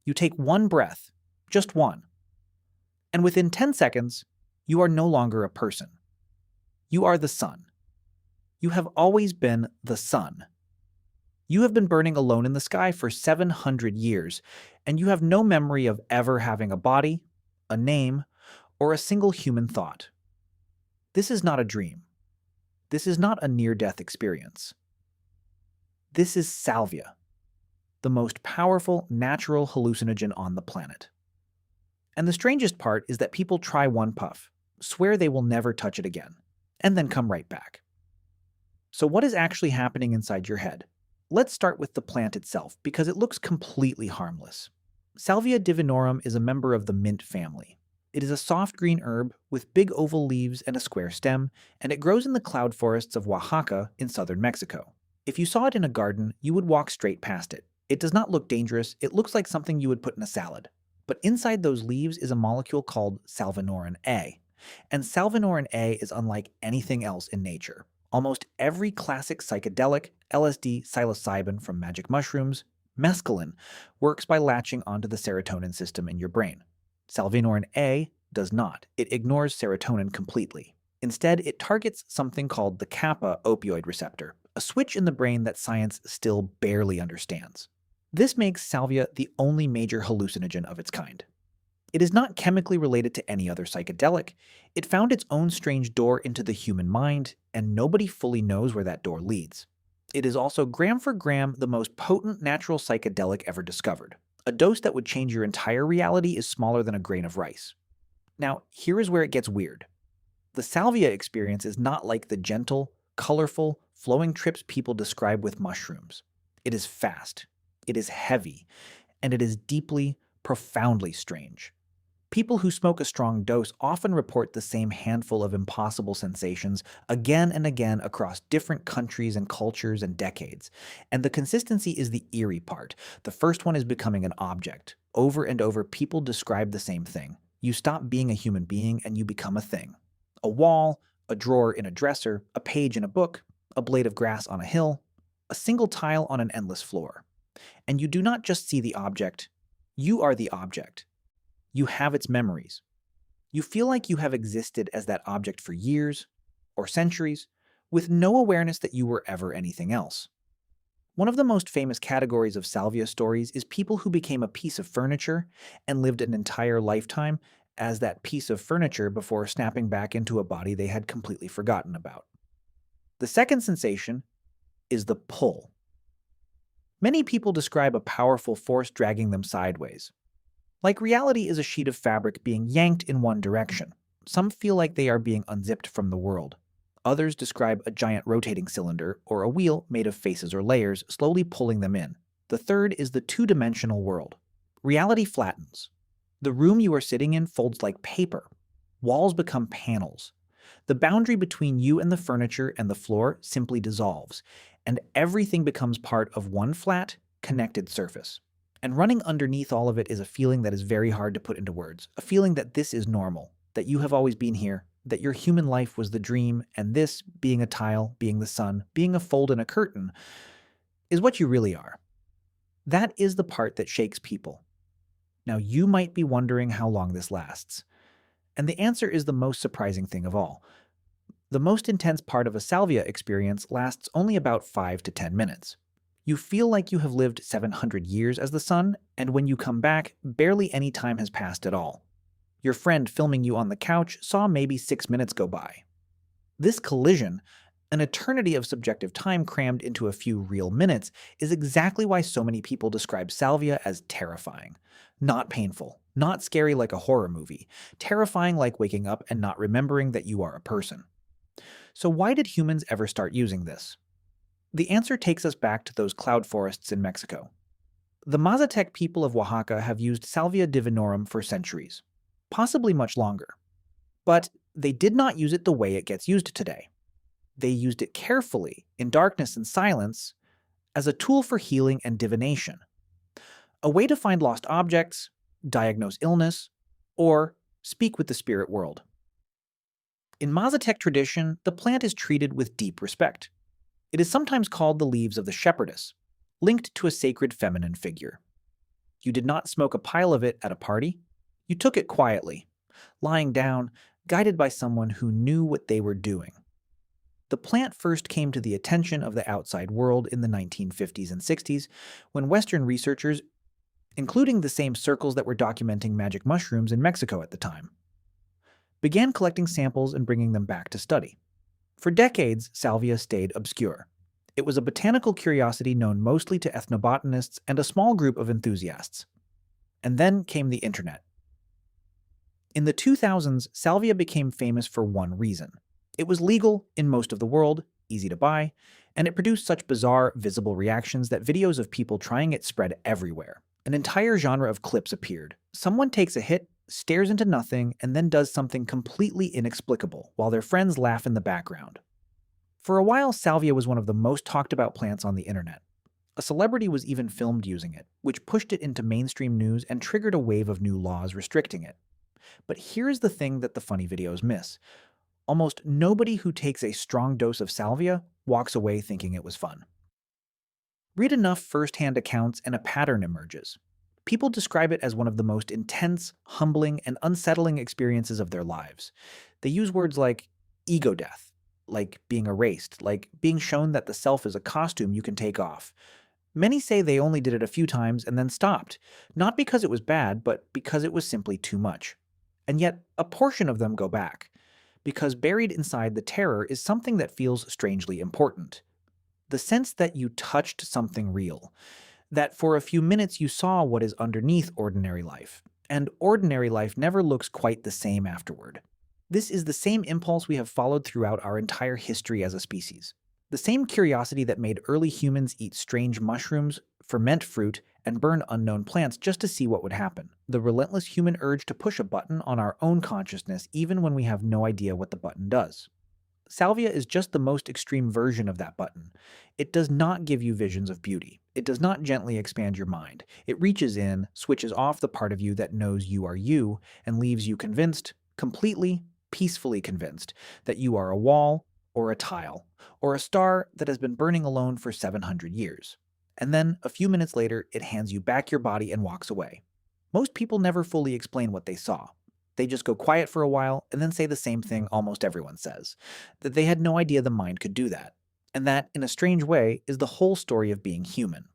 You take one breath, just one, and within 10 seconds, you are no longer a person. You are the sun. You have always been the sun. You have been burning alone in the sky for 700 years, and you have no memory of ever having a body, a name, or a single human thought. This is not a dream. This is not a near-death experience. This is salvia, the most powerful natural hallucinogen on the planet. And the strangest part is that people try one puff, swear they will never touch it again, and then come right back. So what is actually happening inside your head? Let's start with the plant itself, because it looks completely harmless. Salvia divinorum is a member of the mint family. It is a soft green herb with big oval leaves and a square stem, and it grows in the cloud forests of Oaxaca in southern Mexico. If you saw it in a garden, you would walk straight past it. It does not look dangerous, it looks like something you would put in a salad. But inside those leaves is a molecule called salvinorin A. And salvinorin A is unlike anything else in nature. Almost every classic psychedelic, LSD, psilocybin from magic mushrooms, mescaline, works by latching onto the serotonin system in your brain. Salvinorin A does not. It ignores serotonin completely. Instead, it targets something called the kappa opioid receptor, a switch in the brain that science still barely understands. This makes salvia the only major hallucinogen of its kind. It is not chemically related to any other psychedelic. It found its own strange door into the human mind, and nobody fully knows where that door leads. It is also gram for gram the most potent natural psychedelic ever discovered. A dose that would change your entire reality is smaller than a grain of rice. Now, here is where it gets weird. The salvia experience is not like the gentle, colorful, flowing trips people describe with mushrooms. It is fast, it is heavy, and it is deeply, profoundly strange. People who smoke a strong dose often report the same handful of impossible sensations again and again across different countries and cultures and decades. And the consistency is the eerie part. The first one is becoming an object. Over and over, people describe the same thing. You stop being a human being and you become a thing. A wall, a drawer in a dresser, a page in a book, a blade of grass on a hill, a single tile on an endless floor. And you do not just see the object, you are the object. You have its memories. You feel like you have existed as that object for years or centuries, with no awareness that you were ever anything else. One of the most famous categories of salvia stories is people who became a piece of furniture and lived an entire lifetime as that piece of furniture before snapping back into a body they had completely forgotten about. The second sensation is the pull. Many people describe a powerful force dragging them sideways. Like reality is a sheet of fabric being yanked in one direction. Some feel like they are being unzipped from the world. Others describe a giant rotating cylinder or a wheel made of faces or layers slowly pulling them in. The third is the two-dimensional world. Reality flattens. The room you are sitting in folds like paper. Walls become panels. The boundary between you and the furniture and the floor simply dissolves, and everything becomes part of one flat, connected surface. And running underneath all of it is a feeling that is very hard to put into words, a feeling that this is normal, that you have always been here, that your human life was the dream, and this, being a tile, being the sun, being a fold in a curtain, is what you really are. That is the part that shakes people. Now you might be wondering how long this lasts. And the answer is the most surprising thing of all. The most intense part of a salvia experience lasts only about 5 to 10 minutes. You feel like you have lived 700 years as the sun, and when you come back, barely any time has passed at all. Your friend filming you on the couch saw maybe 6 minutes go by. This collision, an eternity of subjective time crammed into a few real minutes, is exactly why so many people describe salvia as terrifying. Not painful, not scary like a horror movie, terrifying like waking up and not remembering that you are a person. So why did humans ever start using this? The answer takes us back to those cloud forests in Mexico. The Mazatec people of Oaxaca have used Salvia divinorum for centuries, possibly much longer. But they did not use it the way it gets used today. They used it carefully, in darkness and silence, as a tool for healing and divination. A way to find lost objects, diagnose illness, or speak with the spirit world. In Mazatec tradition, the plant is treated with deep respect. It is sometimes called the leaves of the shepherdess, linked to a sacred feminine figure. You did not smoke a pile of it at a party. You took it quietly, lying down, guided by someone who knew what they were doing. The plant first came to the attention of the outside world in the 1950s and 60s when Western researchers, including the same circles that were documenting magic mushrooms in Mexico at the time, began collecting samples and bringing them back to study. For decades, salvia stayed obscure. It was a botanical curiosity known mostly to ethnobotanists and a small group of enthusiasts. And then came the internet. In the 2000s, salvia became famous for one reason. It was legal in most of the world, easy to buy, and it produced such bizarre, visible reactions that videos of people trying it spread everywhere. An entire genre of clips appeared. Someone takes a hit, stares into nothing, and then does something completely inexplicable, while their friends laugh in the background. For a while, salvia was one of the most talked about plants on the internet. A celebrity was even filmed using it, which pushed it into mainstream news and triggered a wave of new laws restricting it. But here's the thing that the funny videos miss. Almost nobody who takes a strong dose of salvia walks away thinking it was fun. Read enough first-hand accounts and a pattern emerges. People describe it as one of the most intense, humbling, and unsettling experiences of their lives. They use words like ego death, like being erased, like being shown that the self is a costume you can take off. Many say they only did it a few times and then stopped, not because it was bad, but because it was simply too much. And yet, a portion of them go back, because buried inside the terror is something that feels strangely important. The sense that you touched something real, that for a few minutes you saw what is underneath ordinary life, and ordinary life never looks quite the same afterward. This is the same impulse we have followed throughout our entire history as a species. The same curiosity that made early humans eat strange mushrooms, ferment fruit, and burn unknown plants just to see what would happen. The relentless human urge to push a button on our own consciousness even when we have no idea what the button does. Salvia is just the most extreme version of that button. It does not give you visions of beauty. It does not gently expand your mind. It reaches in, switches off the part of you that knows you are you, and leaves you convinced, completely, peacefully convinced, that you are a wall, or a tile, or a star that has been burning alone for 700 years. And then, a few minutes later, it hands you back your body and walks away. Most people never fully explain what they saw. They just go quiet for a while and then say the same thing almost everyone says, that they had no idea the mind could do that. And that, in a strange way, is the whole story of being human.